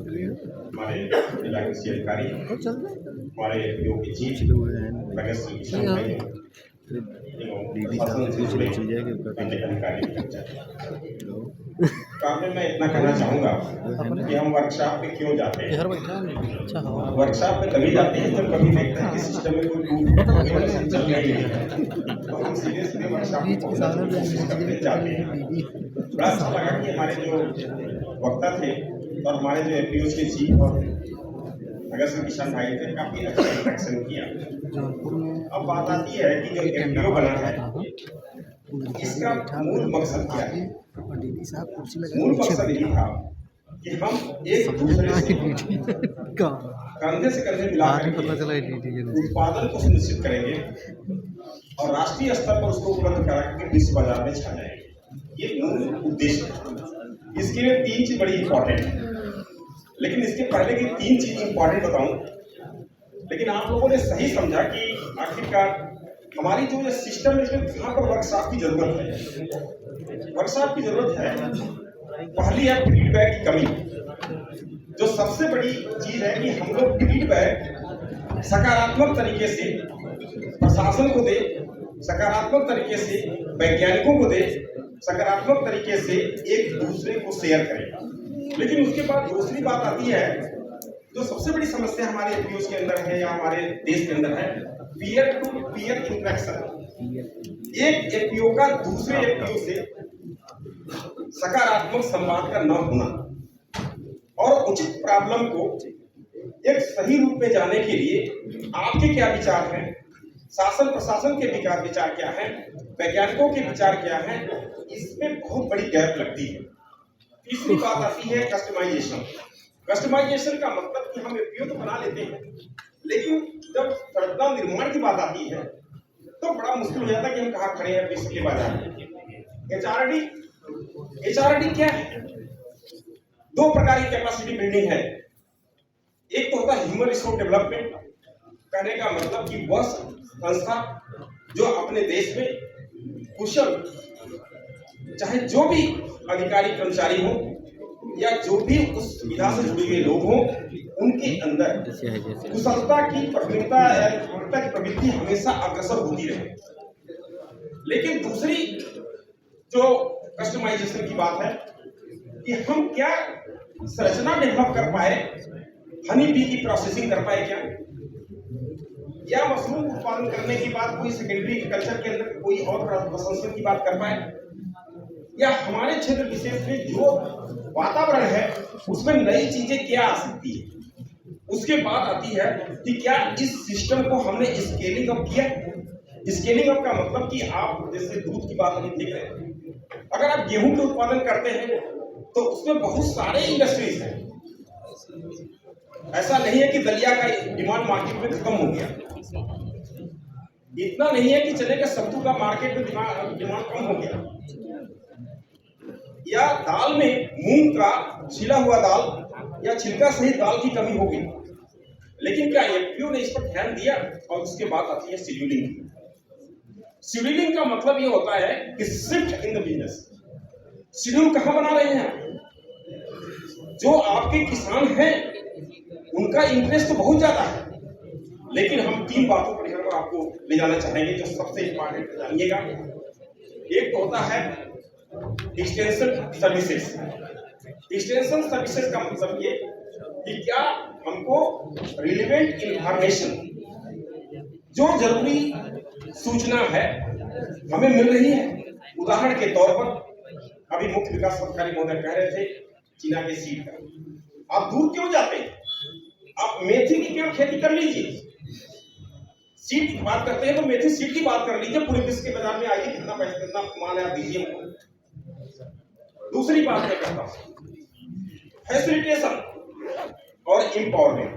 हमारे जिला कृषि अधिकारी, हमारे योगी जी, प्रगत सिंह किसान भाई प्रशासन से जुड़े अन्य अधिकारी। काम में मैं इतना कहना चाहूँगा कि हम वर्कशॉप पे क्यों जाते हैं। वर्कशॉप पे तभी जाते हैं जब कभी देखते हैं कि सिस्टम में कोई टूट चल रही है, तो हम सीधे सीधे वर्कशॉप में पहुंचने की कोशिश करते जाते हैं। बड़ा अच्छा लगा कि हमारे जो वक्ता थे और हमारे जो एपीओ के चीफ और प्रगत सिंह किसान भाई थे, काफी अच्छा इंटरेक्शन किया। अब बात आती है कि जो एपीओ बना है इसका मूल मकसद क्या है। मूल मकसद यही था कि हम एक दूसरे से कंधे से कंधे मिलाकर उत्पादन को सुनिश्चित करेंगे और राष्ट्रीय स्तर पर उसको उपलब्ध करा के विश्व बाजार में छा जाएंगे। ये मूल उद्देश्य है। इसके लिए 3 चीज बड़ी इंपॉर्टेंट है, लेकिन इसके पहले की 3 चीज इंपॉर्टेंट बताऊं। लेकिन आप लोगों ने सही समझा कि आखिरकार हमारी जो ये सिस्टम है इसमें कहाँ पर वर्कशॉप की जरूरत है। वर्कशॉप की जरूरत है, पहली है फीडबैक की कमी। जो सबसे बड़ी चीज है कि हम लोग फीडबैक सकारात्मक तरीके से प्रशासन को दे, सकारात्मक तरीके से वैज्ञानिकों को दे, सकारात्मक तरीके से एक दूसरे को शेयर करें। लेकिन उसके बाद दूसरी बात आती है, जो सबसे बड़ी समस्या हमारे एपीओ के अंदर है या हमारे देश के अंदर है, पीयर टू पीयर इंटरेक्शन। एक एपीओ का दूसरे एपीओ से सकारात्मक संवाद का न होना और उचित प्रॉब्लम को एक सही रूप में जाने के लिए आपके क्या विचार हैं, शासन प्रशासन के विचार क्या है, वैज्ञानिकों के विचार क्या है, इसमें बहुत बड़ी गैप लगती है। तीसरी बात आती है कस्टमाइजेशन। कस्टमाइजेशन का मतलब कि हम एपीओ तो बना लेते हैं, लेकिन जब संरचना निर्माण की बात आती है तो बड़ा मुश्किल हो जाता है कि हम कहाँ खड़े हैं विश्व के बाजार में। एचआरडी क्या है? 2 प्रकार की कैपेसिटी बिल्डिंग है। एक तो होता है ह्यूमन रिसोर्स डेवलपमेंट, कहने का मतलब कि वह संस्था जो अपने देश में कुशल, चाहे जो भी अधिकारी कर्मचारी हो या जो भी उस सुविधा से जुड़े हुए लोग हों, उनके अंदर कुशलता की प्रवृत्ता या कुशलता की प्रवृत्ति हमेशा अग्रसर होती रहे। लेकिन दूसरी जो कस्टमाइजेशन की बात है कि हम क्या संरचना डेवलप कर पाए, हनी बी की प्रोसेसिंग कर पाए क्या, या मशरूम उत्पादन करने की बात कोई सेकेंडरी कल्चर के अंदर कोई और प्रसंस्करण की बात कर पाए, या हमारे क्षेत्र विशेष में जो वातावरण है उसमें नई चीजें क्या आ सकती है। उसके बाद आती है कि क्या इस सिस्टम को हमने स्केलिंग अप किया। स्केलिंग अप का मतलब कि आप जैसे दूध की बात अभी देख रहे हैं, अगर आप गेहूं के उत्पादन करते हैं तो उसमें बहुत सारे इंडस्ट्रीज हैं। ऐसा नहीं है कि दलिया का डिमांड मार्केट में खत्म हो गया, इतना नहीं है कि चलेगा सत्तू का मार्केट में डिमांड कम हो गया, या दाल में मूंग का छिला हुआ दाल या छिलका सहित दाल की कमी हो गई। लेकिन क्या एपीओ ने इस पर ध्यान दिया? और उसके बाद आती है शेड्यूलिंग। शेड्यूलिंग का मतलब ये होता है कि shift in the business. Schedule कहां बना रहे हैं? जो आपके किसान हैं उनका इंटरेस्ट तो बहुत ज्यादा है, लेकिन हम 3 बातों पर यहाँ पर आपको ले जाना चाहेंगे जो सबसे इंपॉर्टेंट जानिएगा। एक तो होता है एक्सटेंशन सर्विसेज। एक्सटेंशन सर्विसेज का मतलब ये कि क्या हमको रिलेवेंट इंफॉर्मेशन, जो जरूरी सूचना है हमें मिल रही है। उदाहरण के तौर पर अभी मुख्य विकास अधिकारी महोदय कह रहे थे चीना के सीड का, आप दूर क्यों जाते हैं? आप मेथी की क्यों खेती कर लीजिए। सीड की बात करते हैं तो मेथी सीड की बात कर लीजिए, पूरे विश्व के बाजार में आइए, कितना पैसा कितना माल है आप दीजिए हमको। दूसरी बात मैं कहता हूं फैसिलिटेशन और एम्पावरमेंट।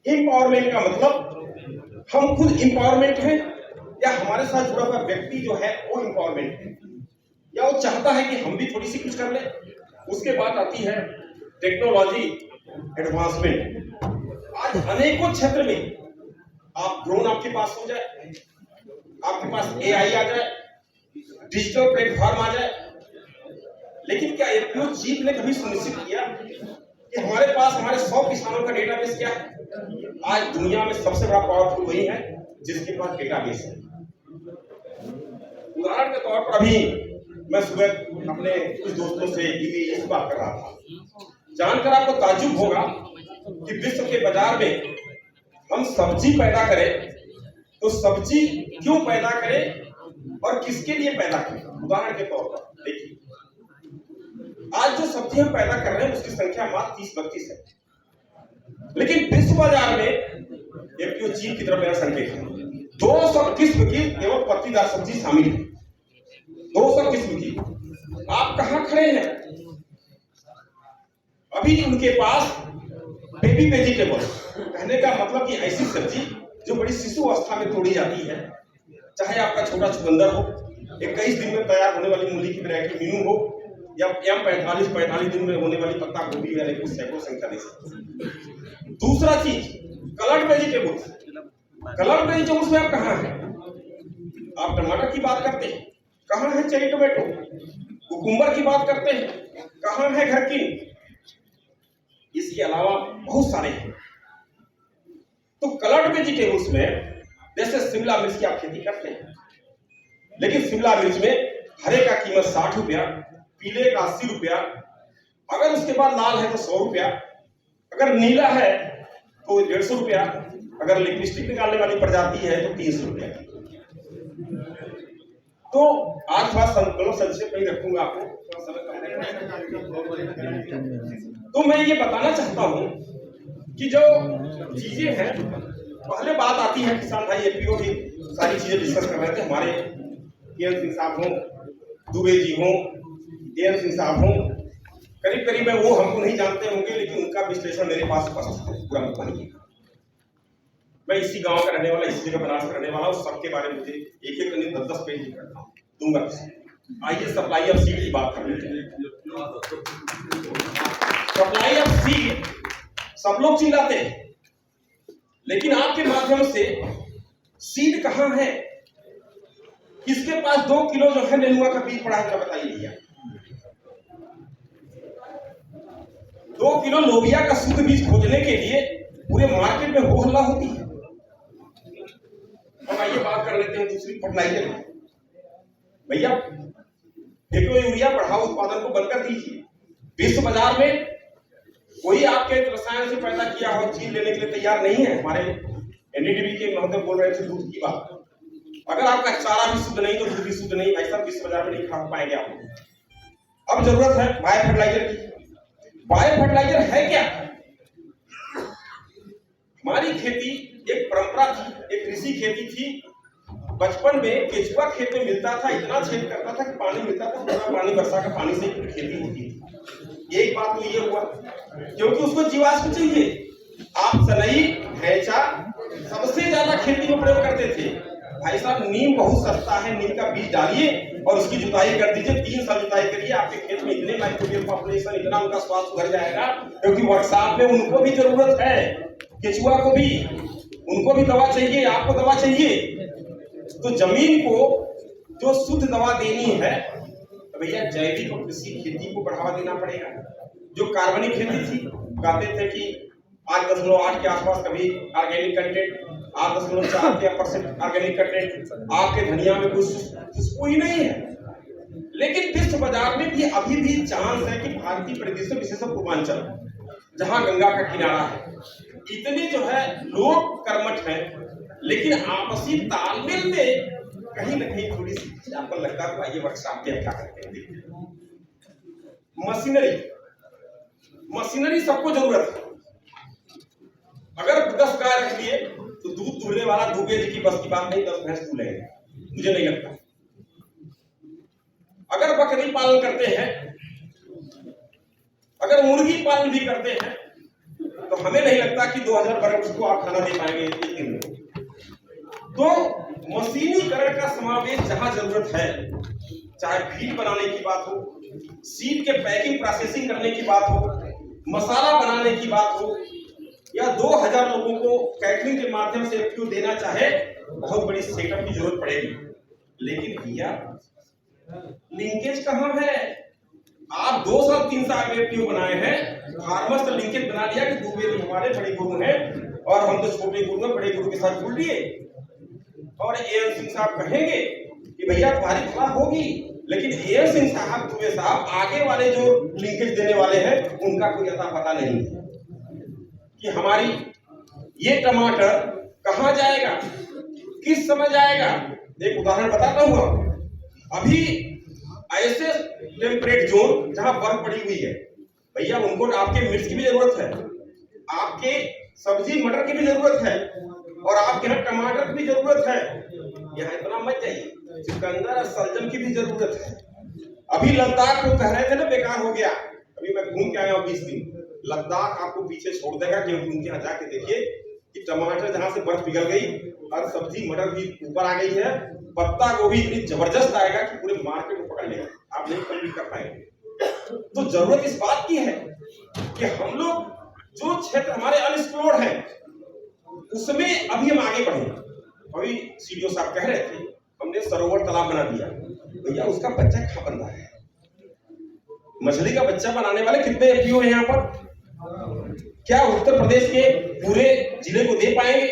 एम्पावरमेंट का मतलब हम खुद एम्पावरमेंट हैं या हमारे साथ जुड़ा हुआ व्यक्ति जो है वो एम्पावरमेंट है, या वो चाहता है कि हम भी थोड़ी सी कुछ कर लें। उसके बाद आती है टेक्नोलॉजी एडवांसमेंट। आज अनेकों क्षेत्र में आप ड्रोन आपके पास हो जाए, आपके पास एआई आ जाए, डिजिटल प्लेटफॉर्म आ जाए, लेकिन क्या एपीओ चीफ ने कभी सुनिश्चित किया कि हमारे पास हमारे 100 किसानों का डेटाबेस क्या है? आज दुनिया में सबसे बड़ा पावरफुल वही है जिसके पास डेटाबेस है। उदाहरण के तौर पर अभी मैं सुबह अपने कुछ दोस्तों से इस बात कर रहा था, जानकर आपको ताज्जुब होगा कि विश्व के बाजार में हम सब्जी पैदा करें तो सब्जी क्यों पैदा करें और किसके लिए पैदा करें। उदाहरण के तौर पर देखिए, आज जो सब्जी हम पैदा कर रहे हैं उसकी संख्या मात्र 30-32 है, लेकिन विश्व बाजार में एक चीन की तरफ मेरा संकेत है, 200 किस्म की केवल पत्तीदार सब्जी शामिल है। 200 किस्म की। आप कहां खड़े हैं? अभी उनके पास बेबी वेजिटेबल, कहने का मतलब कि ऐसी सब्जी जो बड़ी शिशु अवस्था में तोड़ी जाती है, चाहे आपका छोटा चुकंदर हो, 21 दिन में तैयार होने वाली मूली की वैरायटी मीनू हो, या M45 दिन में होने वाली पत्ता गोभी वाले कुछ सैकड़ों संख्या दे सकते। दूसरा चीज कलर्ड वेजिटेबल्स। कलर्ड वेजिटेबल्स में आप कहां हैं? आप टमाटर की बात करते हैं, कहां है चेरी टोमेटो? कुकुम्बर की बात करते हैं, कहां है घरकिन? इसके अलावा बहुत सारे हैं। तो कलर्ड वेजिटेबल्स में जैसे शिमला मिर्च की आप खेती करते हैं, लेकिन शिमला मिर्च में हरे का कीमत 60 रुपया, पीले का 80 रुपया, अगर उसके बाद लाल है तो 100 रुपया, अगर नीला है तो 150 रुपया, अगर लिपस्टिक निकालने वाली प्रजाति है तो 300 रुपया। तो आज थोड़ा संक्षेप नहीं रखूंगा आपको, तो मैं ये बताना चाहता हूं कि जो चीजें हैं, पहले बात आती है, किसान भाई एपीओ भी सारी चीजें डिस्कस कर रहे थे, हमारे एन सिंह साहब हों, दुबे जी हों, एन सिंह साहब हों, करीब करीब वो हमको नहीं जानते होंगे, लेकिन उनका विश्लेषण मेरे पास उपस्थित है पूरा मुझे। मैं इसी गांव का रहने वाला, इसी जगह बनारस का रहने वाला, उस सबके बारे में मुझे एक करने 10-10 पेज लिख रखा हूं, दूंगा। आइए सप्लाई ऑफ सीड की बात कर लेते हैं। सप्लाई ऑफ सीड सब लोग चिल्लाते हैं, लेकिन आपके माध्यम से सीड कहां है? किसके पास 2 किलो जो है नेनुआ का बीज पड़ा है, बताइए भैया। 2 किलो लोबिया का शुद्ध बीज खोजने के लिए पूरे मार्केट में हो हल्ला होती है। अब आइए बात कर लेते हैं दूसरी फर्टिलाइजर की। भैया देखो, यूरिया बढ़ाओ, उत्पादन को बंद कर दीजिए। विश्व बाजार में कोई आपके रसायन से पैदा किया हुआ चीज लेने के लिए तैयार नहीं है। हमारे एनडीडीबी के महोदय बोल रहे थे दूध की बात, अगर आपका चारा भी शुद्ध नहीं तो दूध भी शुद्ध नहीं, ऐसा विश्व बाजार में नहीं खा पाएंगे आप। अब जरूरत है बायो फर्टिलाइजर की। बायो फर्टिलाइजर है क्या? हमारी खेती एक परंपरा थी, एक ऋषि खेती थी। बचपन में केचुआ खेत में मिलता था, इतना छेद करता था कि पानी मिलता था, पूरा पानी वर्षा का पानी से खेती होती थी। एक बात तो ये हुआ, क्योंकि उसको जीवाश्म चाहिए। आप सनई, भैंसा सबसे ज्यादा खेती में प्रयोग करते थे। भाई साहब, नीम बहुत सस्ता है, नीम का बीज डालिए और उसकी जुताई कर दीजिए, 3 साल जुताई करिए, आपके खेत में इतने माइक्रोबियल पॉपुलेशन, इतना उनका स्वास्थ्य सुधर जाएगा। क्योंकि व्हाट्सएप में उनको भी जरूरत है, केचुआ को भी, उनको भी दवा चाहिए, आपको दवा चाहिए। तो जमीन को जो शुद्ध दवा देनी है तो भैया जैविक और कृषि खेती को बढ़ावा देना पड़ेगा। जो कार्बनिक खेती थी, कहते थे कि 8.8 के आसपास कभी ऑर्गेनिक कंटेंट, 8.4% ऑर्गेनिक कंटेंट, आपके धनिया में कुछ खुशबू ही नहीं है। लेकिन विश्व बाजार में भी अभी भी चांस है कि भारतीय परिदृश्य, विशेषकर पूर्वांचल, जहां गंगा का किनारा है, इतने जो है लोग कर्मठ हैं, लेकिन आपसी तालमेल में कहीं न कहीं थोड़ी सी आपको लगता है। तो आइए वर्कशॉप पे क्या करते हैं। मशीनरी सबको जरूरत है। अगर 10 गाय रख लिए तो दूध दूहने वाला दुबे जी की बस की बात नहीं, 10 भैंस दूह लेंगे, मुझे नहीं लगता। अगर बकरी पालन करते हैं, अगर मुर्गी पालन भी करते हैं, तो हमें नहीं लगता कि 2000 बरस को आप खाना दे पाएंगे एक दिन में। तो मशीनीकरण का समावेश जहां जरूरत है, चाहे फीड बनाने की बात हो, सीड के पैकिंग प्रोसेसिंग करने की बात हो, मसाला बनाने की बात हो, या 2000 लोगों को कैटरिंग के माध्यम से एफपीओ देना चाहे, बहुत बड़ी सेटअप की जरूरत पड़ेगी। लेकिन भैया लिंकेज कहां है? आप 2 साल 3 साल एफपीओ बनाए हैं, फार्मर से लिंकेज बना लिया कि दुबे तो हमारे बड़े गुरु हैं और हम तो छोटे गुरु हैं, बड़े गुरु के साथ जुड़ लिए। और एएन सिंह साहब कहेंगे कि भैया तुम्हारी फलाह होगी, लेकिन एएन सिंह साहब दुबे साहब आगे वाले जो लिंकेज देने वाले हैं उनका कोई अता पता नहीं है कि हमारी ये टमाटर कहां जाएगा, किस समय जाएगा। एक उदाहरण बताता हूं, अभी ऐसे टेम्परेट जोन जहां बर्फ पड़ी हुई है, भैया उनको आपके मिर्च की भी जरूरत है, आपके सब्जी मटर की भी जरूरत है, और आपके यहाँ टमाटर की भी जरूरत है। यहाँ इतना मत जाइए, चुकंदर और सलजम की भी जरूरत है। अभी लद्दाख को कह रहे थे ना बेकार हो गया, अभी मैं घूम के आया हूँ 20 दिन, लद्दाख आपको पीछे छोड़ देगा, क्योंकि उनके यहाँ जाके देखिए कि टमाटर जहां से बर्फ पिघल गई और सब्जी मटर भी ऊपर आ गई है, पत्ता गोभी इतनी जबरदस्त आएगा कि पूरे मार्केट को पकड़ लेगा, आप नहीं कंप्लीट कर पाएंगे। तो जरूरत इस बात की है कि हम लोग जो क्षेत्र हमारे अनएक्सप्लोर्ड है उसमें अभी हम आगे बढ़े। अभी सीडीओ साहब कह रहे थे हमने सरोवर तालाब बना दिया, भैया उसका बच्चा कहां बन रहा है? मछली का बच्चा बनाने वाले कितने एफपीओ हैं यहाँ पर? क्या उत्तर प्रदेश के पूरे जिले को दे पाएंगे?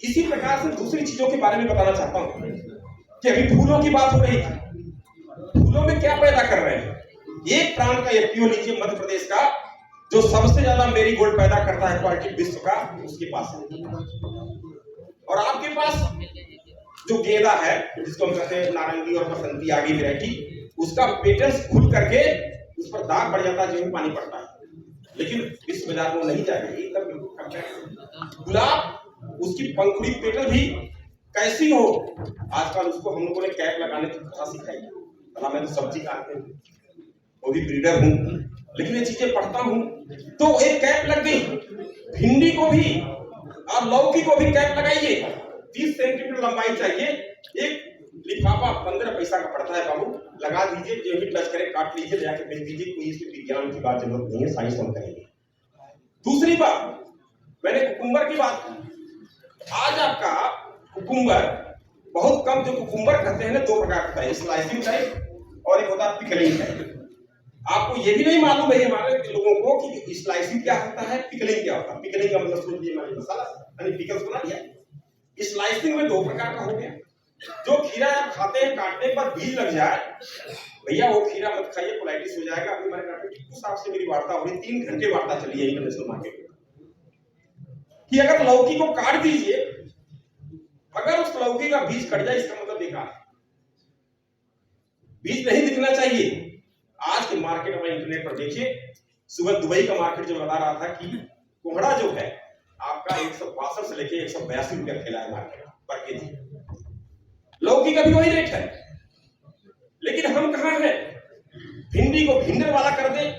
इसी प्रकार से दूसरी चीजों के बारे में बताना चाहता हूं कि अभी फूलों की बात हो रही थी, फूलों में क्या पैदा कर रहे हैं? एक प्रांत का एफपीओ लीजिए मध्य प्रदेश का, जो सबसे ज्यादा मेरीगोल्ड पैदा करता है क्वालिटी विश्व का, उसके पास है। और आपके पास जो गेंदा है जिसको हम कहते हैं नारंगी और बसंती आगे वैरायटी, उसका पेटल्स खुल करके उस पर दाग पड़ जाता है, जो पानी पड़ता है, लेकिन विश्व बाजार में नहीं जाएगा, एकदम बिल्कुल कम जाएगा। गुलाब उसकी पंखुड़ी पेटल भी कैसी हो, आजकल उसको हम लोगों ने कैप लगाने की भाषा सिखाई। मैं तो सब्जी काटते हूँ, वो भी ब्रीडर हूँ, लेकिन ये चीजें पढ़ता हूँ, तो एक कैप लग गई। भिंडी को भी और लौकी को भी कैप लगाइए, 30 सेंटीमीटर लंबाई चाहिए, एक लिफाफा 15 पैसा का पड़ता है बाबू, लगा दीजिए, जो भी टच करे काट लीजिए, जाके बेच दीजिए, कोई इसमें विज्ञान की बात जरूरत नहीं है, साइंस हम करेंगे। दूसरी बात, मैंने कुकुम्बर की बात की, आज आपका कुकुम्बर बहुत कम, जो कुकुम्बर कहते हैं ना, 2 प्रकार का है, स्लाइसिंग टाइप और एक होता है पिकलिंग टाइप। आपको ये भी नहीं मालूम है हमारे लोगों को कि स्लाइसिंग क्या होता है, पिकलिंग क्या होता है। पिकलिंग का मतलब समझ लीजिए हमारे मसाला यानी पिकल्स बना दिया। स्लाइसिंग में 2 प्रकार का हो गया, जो खीरा आप खाते हैं काटने पर बीज लग जाए, भैया वो खीरा मत खाइए, कोलाइटिस हो जाएगा। अभी मैंने डॉक्टर टिप्पू साहब से मेरी वार्ता हो रही, 3 घंटे वार्ता चली है इंटरनेशनल मार्केट में, कि अगर लौकी को काट दीजिए, अगर उस लौकी का बीज कट जाए, इसका मतलब बेकार है, बीज नहीं दिखना चाहिए। आज के मार्केट में इंटरनेट पर देखिए, सुबह दुबई का मार्केट जो बता रहा था कि कोहड़ा जो है आपका 162 से लेके 182 रुपया खेला है मार्केट पर केजी, लौकी का भी वही रेट है। लेकिन हम कहां हैं? भिंडी को भिंडर वाला कर दे,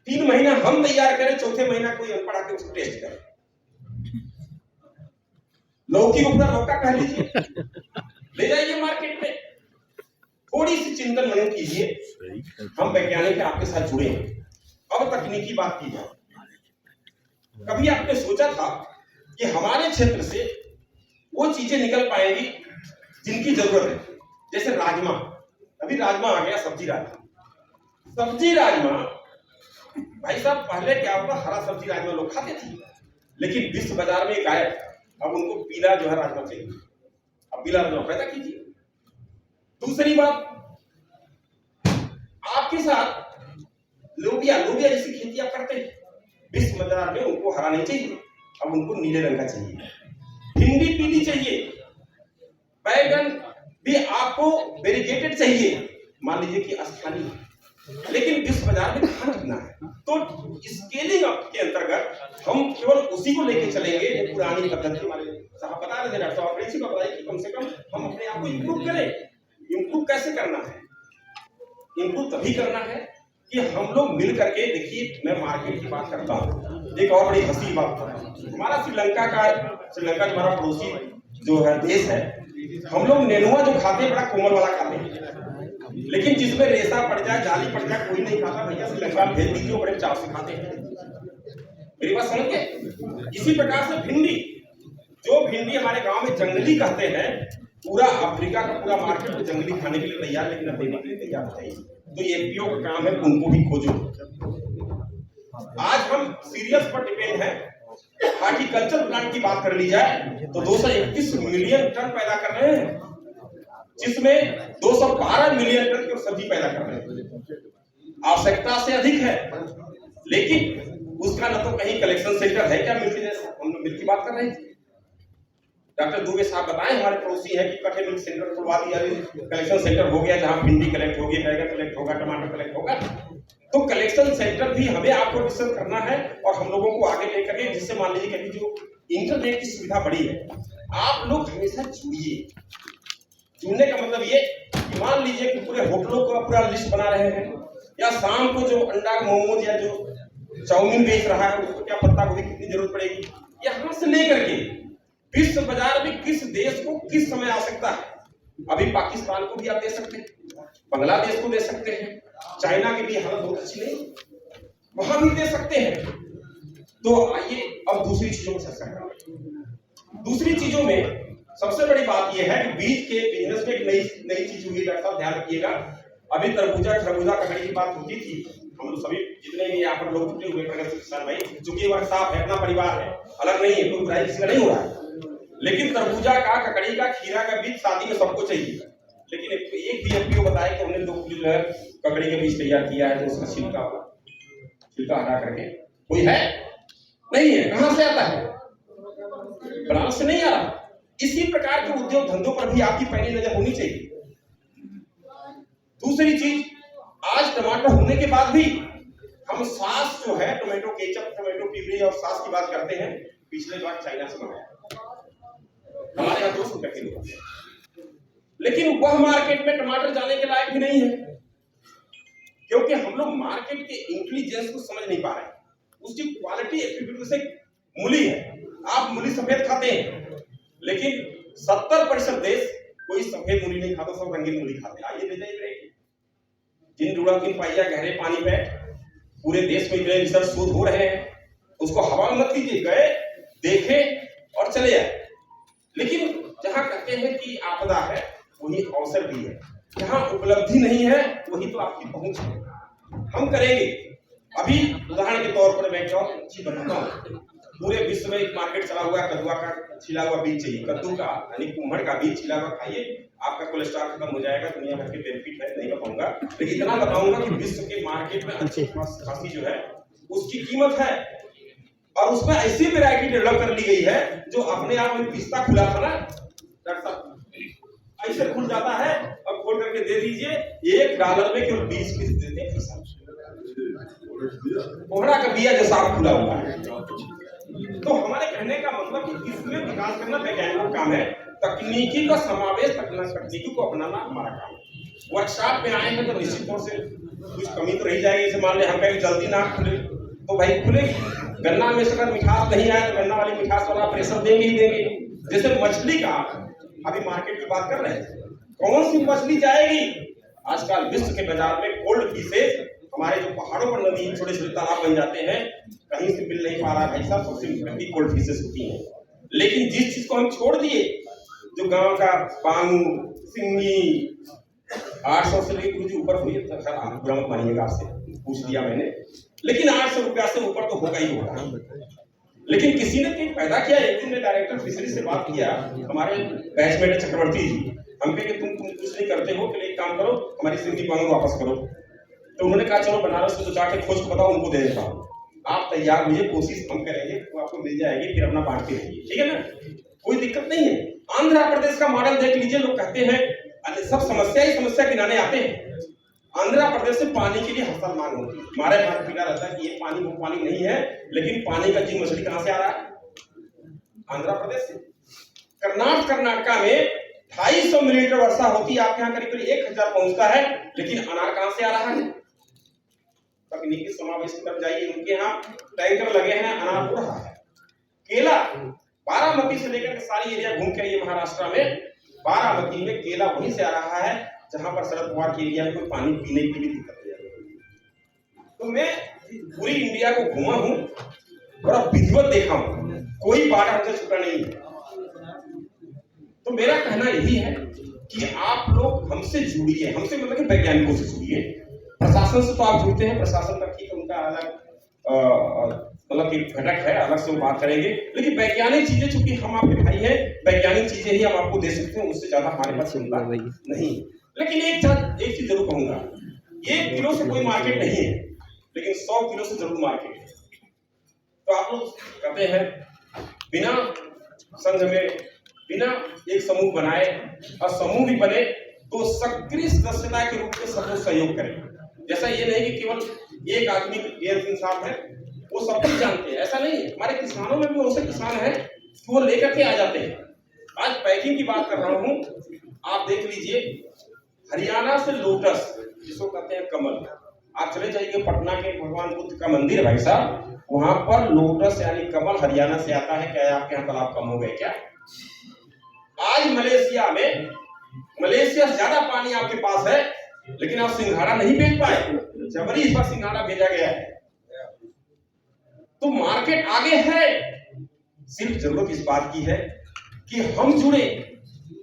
3 महीना हम तैयार करें, चौथे महीना कोई अनपढ़ आके उसको टेस्ट करे। लौकी को पूरा लौका कह लीजिए, ले जाइए मार्केट में। थोड़ी सी चिंतन मनन कीजिए, हम वैज्ञानिक आपके साथ जुड़े हैं। अब तकनीकी बात की जाए, कभी आपने सोचा था कि हमारे क्षेत्र से वो चीजें निकल पाएंगी जिनकी जरूरत है? जैसे राजमा, अभी राजमा आ गया, सब्जी राजमा। सब्जी राजमा भाई साहब, पहले क्या होता, हरा सब्जी राजमा लोग खाते थे, लेकिन विश्व बाजार में गायब। अब उनको पीला जो है राजमा चाहिए, अब पीला राजमा पैदा कीजिए। दूसरी बात, आपके साथ लोबिया जैसी खेती आप करते हैं, विश्व बाजार में उनको हरा नहीं चाहिए, अब उनको नीले रंग का चाहिए। भिंडी पीली चाहिए, बैगन भी आपको वेरीगेटेड चाहिए, मान लीजिए कि स्थानीय, लेकिन विश्व बाजार में कहां टिकना है? तो स्केलिंग अप के अंतर्गत हम केवल उसी को लेके चलेंगे, पुरानी पद्धति हमारे साहब बता रहे थे, डॉक्टर साहब प्रिंसिपल बताइए कि कम से कम हम अपने आप को इंप्रूव करें। इंप्रूव कैसे करना है? इंप्रूव तभी करना है कि हम लोग मिल करके, देखिए मैं मार्केट की बात करता हूँ, एक और बड़ी हंसी बात है, हमारा श्रीलंका जो हमारा पड़ोसी जो है देश है, हम लोग नेनुआ जो खाते हैं बड़ा कोमल वाला खाते हैं, लेकिन जिसमें रेशा पड़ जाए, जाली पड़ जाए, कोई नहीं खाता। भैया श्रीलंका भेज दीजिए, बड़े चाव से खाते हैं। मेरी बात समझ गए? इसी प्रकार से भिंडी, जो भिंडी हमारे गांव में जंगली कहते हैं, पूरा अफ्रीका का पूरा मार्केट को जंगली खाने के लिए तैयार, लेकिन अब देने के लिए तैयार चाहिए। तो ये एफपीओ का काम है उनको भी खोजो। आज हम सीरियस पर डिपेंड है। हार्टिकल्चर प्लांट की बात कर ली जाए तो 231 मिलियन टन पैदा कर रहे हैं, जिसमें 212 मिलियन टन की सब्जी पैदा कर रहे हैं। आवश्यकता से अधिक है, लेकिन उसका न तो कहीं कलेक्शन सेंटर है क्या मिल्क जैसा, हम लोग मिल्क की बात कर रहे थे। डॉक्टर दुबे साहब बताएं, हमारे पड़ोसी है कि कटे मिल्क सेंटर खुलवा दिया, कलेक्शन सेंटर हो गया जहां भिंडी कलेक्ट होगी, बैगन कलेक्ट होगा, टमाटर कलेक्ट होगा। तो कलेक्शन सेंटर भी हमें आपको डिस्कस करना है और हम लोगों को आगे लेकर के, जिससे मान लीजिए कि जो इंटरनेट की सुविधा बढ़ी है, आप लोग हमेशा जुड़िए। जुड़ने का मतलब ये कि मान लीजिए कि पूरे होटलों का पूरा लिस्ट बना रहे हैं, या शाम को जो अंडा मोमोज या जो चाउमीन बेच रहा है उसको क्या पत्ता गोभी कितनी जरूरत पड़ेगी, यहां से लेकर के विश्व बाजार में किस देश को किस समय आवश्यकता है। अभी पाकिस्तान को भी आप दे सकते हैं, बांग्लादेश को दे सकते हैं, चाइना की भी हालत बहुत अच्छी नहीं, वहां भी दे सकते हैं। तो आइए अब दूसरी चीजों में चर्चा करें। दूसरी चीजों में सबसे बड़ी बात यह है कि बीज के बिजनेस में एक नई चीज हुई, डॉक्टर साहब ध्यान रखिएगा। अभी तरबूजा खरबूजा ककड़ी की बात होती थी, हम लोग सभी जितने भी यहाँ पर लोग जुटे हुए प्रगति किसान भाई, चूंकि वर्ग साफ है, अपना परिवार है, अलग नहीं है, कोई बुराई किसी का नहीं हो रहा है। लेकिन तरबूजा का, ककड़ी का, खीरा का बीज शादी में सबको चाहिए, लेकिन एक भी एफपीओ बताया कि हमने 2 किलो जो है ककड़ी का बीज तैयार किया है, तो उसका छिलका हटा करके कोई है नहीं है, कहां से आता है? बनारस से नहीं आ रहा। इसी प्रकार के उद्योग धंधों पर भी आपकी पैनी नजर होनी चाहिए। दूसरी चीज, आज टमाटर होने के बाद भी हम सॉस जो है, टोमेटो केचप, टोमेटो प्यूरी और सॉस की बात करते हैं, पिछले बार चाइना से मंगाया, हमारे यहाँ 200 रुपए किलो, लेकिन वह मार्केट में टमाटर जाने के लायक भी नहीं है, क्योंकि हम लोग मार्केट के इंटेलिजेंस को समझ नहीं पा रहे। उसकी क्वालिटी एट्रीब्यूट से मूली है, आप मूली सफेद खाते हैं, लेकिन 70% देश कोई सफेद मूली नहीं खाता, सब रंगीन मूली खाते हैं। आइए ले जाइए, जिन रुड़ा की पाइया गहरे पानी पे पूरे देश में इतने रिसर्च शोध हो रहे हैं, उसको हवा मत कीजिए, गए देखे और चले आए। लेकिन जहां कहते हैं कि आपदा है वही अवसर भी है, जहां उपलब्धि नहीं है वही तो आपकी पहुंच है, हम करेंगे। अभी उदाहरण के तौर पर मैं चीज बताता हूँ, पूरे विश्व में एक मार्केट चला हुआ है, कद्दुआ का छिला हुआ बीज चाहिए, कद्दू का यानी कुम्हड़ का बीज छिला हुआ खाइए, आपका कोलेस्ट्रॉल खत्म हो जाएगा। दुनिया भर के बेनिफिट है, नहीं बताऊंगा, लेकिन इतना बताऊंगा कि विश्व के मार्केट में अच्छी खासी जो है उसकी कीमत है, और उसमें ऐसी वैरायटी डेवलप कर ली गई है जो अपने आप में पिस्ता खुला था ना डॉक्टर साहब, ऐसे खुल जाता है और खोल करके दे दीजिए, $1 में केवल 20 पीस देते हैं। कोहड़ा का बिया जो साफ खुला हुआ है। तो हमारे कहने का मतलब कि इसमें विकास करना वैज्ञानिकों का काम है, तकनीकी का समावेश, तकनीकी को अपनाना हमारा काम है। वर्कशॉप में आए हैं तो निश्चित तौर से कुछ कमी तो रह जाएगी। जैसे मान ले हम कहें जल्दी ना खुले तो भाई खुलेगी, गन्ना में से अगर मिठास नहीं आए तो गन्ना वाली मिठास वाला प्रेशर देंगे ही देंगे। जैसे मछली का अभी मार्केट की बात कर रहे हैं, कौन सी मछली जाएगी आजकल विश्व के बाजार में? कोल्ड फिशेज, हमारे जो पहाड़ों पर नदी छोटे छोटे तालाब बन जाते हैं, कहीं से मिल नहीं पा रहा भाई साहब, सबसे महंगी कोल्ड फिशेज होती हैं। लेकिन जिस चीज को हम छोड़ दिए, जो गांव का पांगू, सिंगी 800 से लेकर ऊपर हुई, आप बुरा मत मानिएगा, आपसे पूछ लिया मैंने, लेकिन 800 रुपया से ऊपर तो होगा ही होगा। लेकिन किसी ने कहीं पैदा किया। एक दिन मैं डायरेक्टर फिशरी से बात किया, हमारे बैचमेट चक्रवर्ती जी, हम कहे कि तुम कुछ नहीं करते हो, कि एक काम करो हमारी सिंधी पांगू वापस करो। तो उन्होंने कहा चलो बनारस से तो जाके खोज को बताओ, उनको दे देता हूँ, आप तैयार होइए, कोशिश हम करेंगे, तो आपको मिल जाएगी, फिर अपना बांटते रहिए, ठीक है ना, कोई दिक्कत नहीं है। आंध्र प्रदेश का मॉडल देख लीजिए, लोग कहते हैं सब समस्या ही समस्या गिनाने आते हैं। आंध्र प्रदेश से पानी के लिए हर साल मांग होती है, हमारे भारत पीला रहता है कि ये पानी वो पानी नहीं है, लेकिन पानी का जी मछली कहां से आ रहा है? आंध्र प्रदेश से। कर्नाटका में 250 मिलीमीटर वर्षा होती है, आपके यहाँ करीब करीब 1000 पहुंचता है, लेकिन अनार कहां से आ रहा है? तकनीकी समावेश की तरफ जाइए, उनके यहाँ टैंकर लगे हैं, अनार हो रहा है। केला, बारामती से लेकर के सारी एरिया घूम के आइए महाराष्ट्र में, बारामती में केला वहीं से आ रहा है जहां पर शरद पवार के एरिया में कोई पानी पीने की भी दिक्कत नहीं है। तो मैं पूरी इंडिया को घूमा हूं और विधिवत देखा हूं, कोई बात हमसे छुपा नहीं है। तो मेरा कहना यही है कि आप लोग हमसे जुड़िए, हमसे मतलब कि वैज्ञानिकों से जुड़िए, प्रशासन से तो आप जुड़ते हैं, प्रशासन का ठीक है, उनका अलग मतलब कि घटक है, अलग से हम बात करेंगे। लेकिन वैज्ञानिक चीजें चूंकि हम आपके भाई हैं, वैज्ञानिक चीजें ही हम आपको दे सकते हैं, उससे ज्यादा हमारे पास क्षमता नहीं। लेकिन एक चीज जरूर कहूंगा, 1 किलो से कोई मार्केट नहीं है, लेकिन 100 किलो से जरूर मार्केट है। तो आप लोग कहते हैं बिना संघ में, बिना एक समूह बनाए, और समूह भी बने तो सक्रिय सदस्यता के रूप में सब लोग सहयोग करें। जैसा ये नहीं कि केवल एक आदमी गैर इंसाफ है, वो सब कुछ जानते हैं, ऐसा नहीं है। हमारे किसानों में भी ऐसे किसान हैं कि वो लेकर के आ जाते हैं। आज पैकिंग की बात कर रहा हूँ, आप देख लीजिए, हरियाणा से लोटस, जिसको कहते हैं कमल, आप चले जाइए पटना के भगवान बुद्ध का मंदिर भाई साहब, वहां पर लोटस यानी कमल हरियाणा से आता है। क्या आपके यहाँ तालाब कम हो गए क्या? आज मलेशिया में, मलेशिया से ज्यादा पानी आपके पास है, लेकिन आप सिंघाड़ा नहीं बेच पाए, जबरी इस बार सिंघाड़ा भेजा गया है। तो मार्केट आगे है, सिर्फ जरूरत इस बात की है कि हम जुड़े,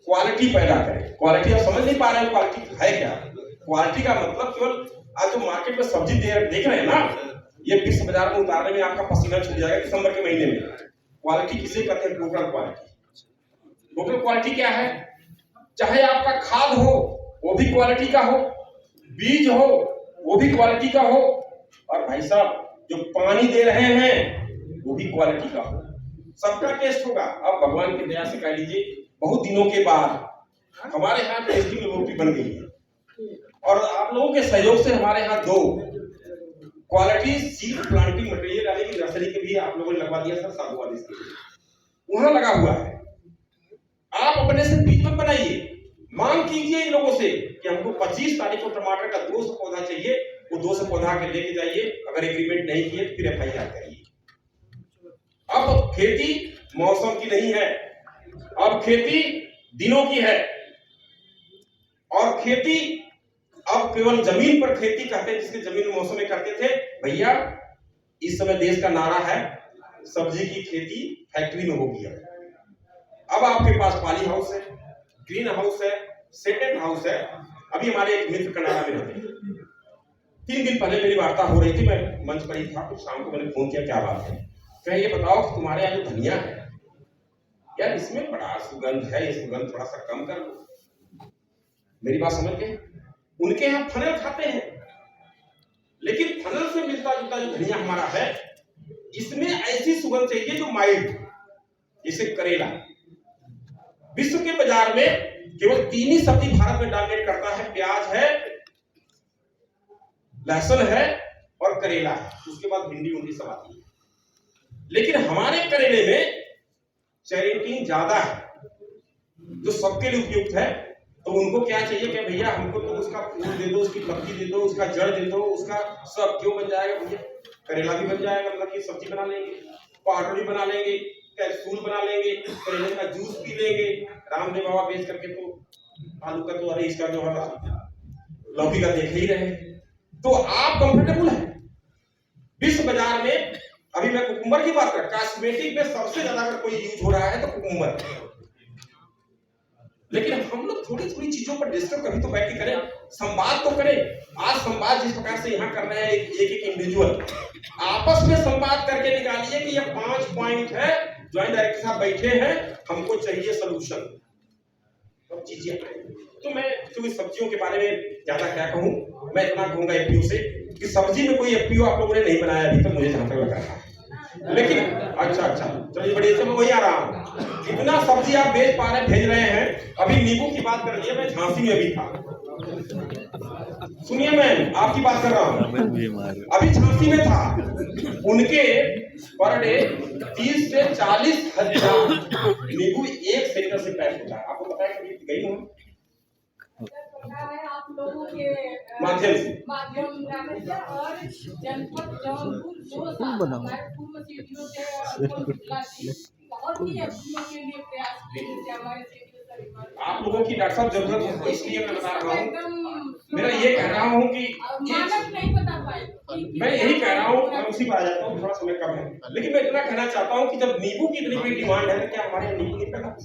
क्वालिटी पैदा करें। क्वालिटी आप समझ नहीं पा रहे हैं, क्वालिटी है क्या? क्वालिटी का मतलब केवल आज जो मार्केट में सब्जी देख रहे हैं ना, ये विश्व बाजार में उतारने में आपका पसीना छूट जाएगा दिसंबर के महीने में। क्वालिटी किसे कहते हैं? Total quality. टोटल क्वालिटी क्या है? चाहे आपका खाद हो वो भी क्वालिटी का हो, बीज हो वो भी क्वालिटी का हो, और भाई साहब जो पानी दे रहे हैं वो भी क्वालिटी का हो, सबका टेस्ट होगा। अब भगवान की दया से कह लीजिए, बहुत दिनों के बाद हमारे यहाँ टेस्टिंग लेबोरेटरी बन गई है, और आप लोगों के सहयोग से हमारे यहाँ 2 क्वालिटी सीड प्लांटिंग मटेरियल यानी कि नर्सरी के भी आप लोगों ने लगवा दिया सर, साधुवाद इसके लिए वहां लगा हुआ है। आप अपने से बीज मत बनाइए, मांग कीजिए इन लोगों से कि हमको 25 तारीख को टमाटर का 200 पौधा चाहिए, वो 200 पौधा के लेके जाइए। अगर एग्रीमेंट नहीं किए तो फिर FIR करिए। अब खेती मौसम की नहीं है, अब खेती दिनों की है, और खेती अब केवल जमीन पर खेती करते हैं, जिसके जमीन मौसम में करते थे। भैया इस समय देश का नारा है सब्जी की खेती फैक्ट्री में होगी। अब आपके पास पॉली हाउस है, ग्रीन हाउस है, सेटेड हाउस है। अभी हमारे एक मित्र कनाडा में रहते हैं, 3 दिन पहले मेरी वार्ता हो रही थी, मैं मंच पर ही था, तो शाम को मैंने फोन किया, क्या बात है? कहे ये बताओ कि तुम्हारे यहाँ जो धनिया है यार, इसमें बड़ा सुगंध है, ये सुगंध थोड़ा सा कम कर लो। मेरी बात समझ गए? उनके यहाँ फनल खाते हैं, लेकिन फनल से मिलता जुलता जो धनिया हमारा है, इसमें ऐसी सुगंध चाहिए जो माइल्ड, जैसे करेला। विश्व के बाजार में केवल 3 ही सब्जी भारत में डोमिनेट करता है, प्याज है, लहसुन है और करेला है, उसके बाद भिंडी उंडी सब आती है। लेकिन हमारे करेले में चैरिटीन ज्यादा है, जो सबके लिए उपयुक्त है। तो उनको क्या चाहिए कि भैया हमको तो उसका फूल दे दो, उसकी पत्ती दे दो, उसका जड़ दे दो, उसका सब क्यों बन जाएगा भैया, करेला भी बन जाएगा, मतलब कि सब्जी बना लेंगे, पाउडर भी बना लेंगे, कैप्सूल बना लेंगे, करेले का जूस पी लेंगे। रामदेव बाबा बेच करके तो आलू का तो, अरे इसका जो है लौकी का देख ही रहे। तो आप कंफर्टेबल है विश्व बाजार में। अभी मैं कुकुम्बर की बात कर, कॉस्मेटिक में सबसे ज्यादा अगर कोई यूज हो रहा है तो कुकुम्बर। लेकिन हम लोग थोड़ी थोड़ी चीजों पर डिस्कस कभी तो बैठ के करें, संवाद तो करें। आज संवाद जिस प्रकार से यहाँ कर रहे हैं, एक इंडिविजुअल आपस में संवाद करके निकालिए कि ये 5 पॉइंट है, ज्वाइंट डायरेक्टर साहब बैठे हैं, हमको चाहिए सोल्यूशन, सब चीजें। तो मैं क्योंकि सब्जियों के बारे में ज्यादा क्या कहूँ, मैं इतना कहूंगा FPO से कि सब्जी में कोई FPO आप लोगों ने नहीं बनाया अभी तक, मुझे जहां तक लग रहा है। लेकिन अच्छा चलिए, बड़ी अच्छा, मैं वही आ रहा हूँ। इतना सब्जी आप बेच पा रहे, भेज रहे हैं। अभी नींबू की बात कर लिए, मैं झांसी में भी था, सुनिए मैं आपकी बात कर रहा हूँ, अभी झांसी में था। उनके पर डे 30 से 40 हजार नींबू एक सेंटर से पैक होता है। आपको पता है कभी गई हूँ आप लोगों के माध्यम से और जनपद जौनपुर 2 साल हमारे पूर्व सीडीओ थे, बहुत ही FPO के लिए प्रयास किए थे हमारे। आप लोगों की डॉक्टर साहब जरूरत है, इसलिए मैं बता रहा हूँ। मेरा ये कह रहा हूँ कि नहीं बता पाए, मैं यही कह रहा हूँ, मैं उसी पर आ जाता हूँ, थोड़ा समय कम है। लेकिन मैं इतना कहना चाहता हूँ कि जब नींबू की इतनी बड़ी डिमांड है, तो क्या हमारे यहाँ नींबू नहीं पैदा?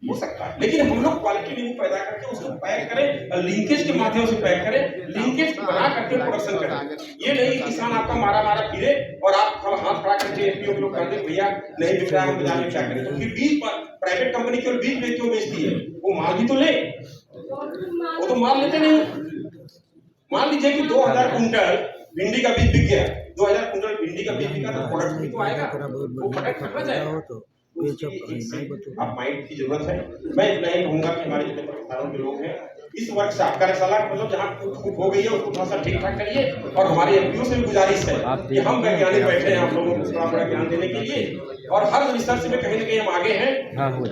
हो सकता है, लेकिन हम लोग क्वालिटी नींबू पैदा करके उसको पैक करें, लिंकेज के माध्यम से पैक करें, लिंकेज बना करके प्रोडक्शन करें। ये नहीं कि किसान आपका मारा मारा फिरे और आप हाथ खड़ा करके एफपीओ के लोग कहते हैं भैया नहीं बिक रहा है, हम बाजार में क्या करें। तो फिर बीज प्राइवेट कंपनी केवल बीज में क्यों बेचती है? वो माल भी तो ले, वो तो माल लेते नहीं। मान लीजिए कि 2000 कुंटल भिंडी का बीज बिक गया, 2000 कुंटल भिंडी का बीज बिका, तो प्रोडक्ट भी तो आएगा, वो प्रोडक्ट कहाँ जाएगा? आप माइंड की जरूरत है। मैं इतना ही कहूंगा कि हमारे जितने किसानों के लोग हैं, इस वर्ष से आपका रसाला मतलब जहाँ कुछ हो गई है उसको थोड़ा सा ठीक ठाक करिए। और हमारे एमपीओ से भी गुजारिश है कि हम वैज्ञानिक बैठे हैं आप लोगों को थोड़ा बड़ा ज्ञान देने के लिए, और हर रिसर्च में कहीं ना कहीं हम आगे हैं।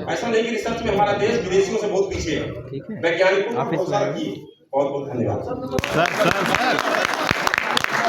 ऐसा नहीं कि रिसर्च में हमारा देश विदेशियों से बहुत पीछे है। वैज्ञानिकों को भरोसा रखिए। बहुत बहुत धन्यवाद।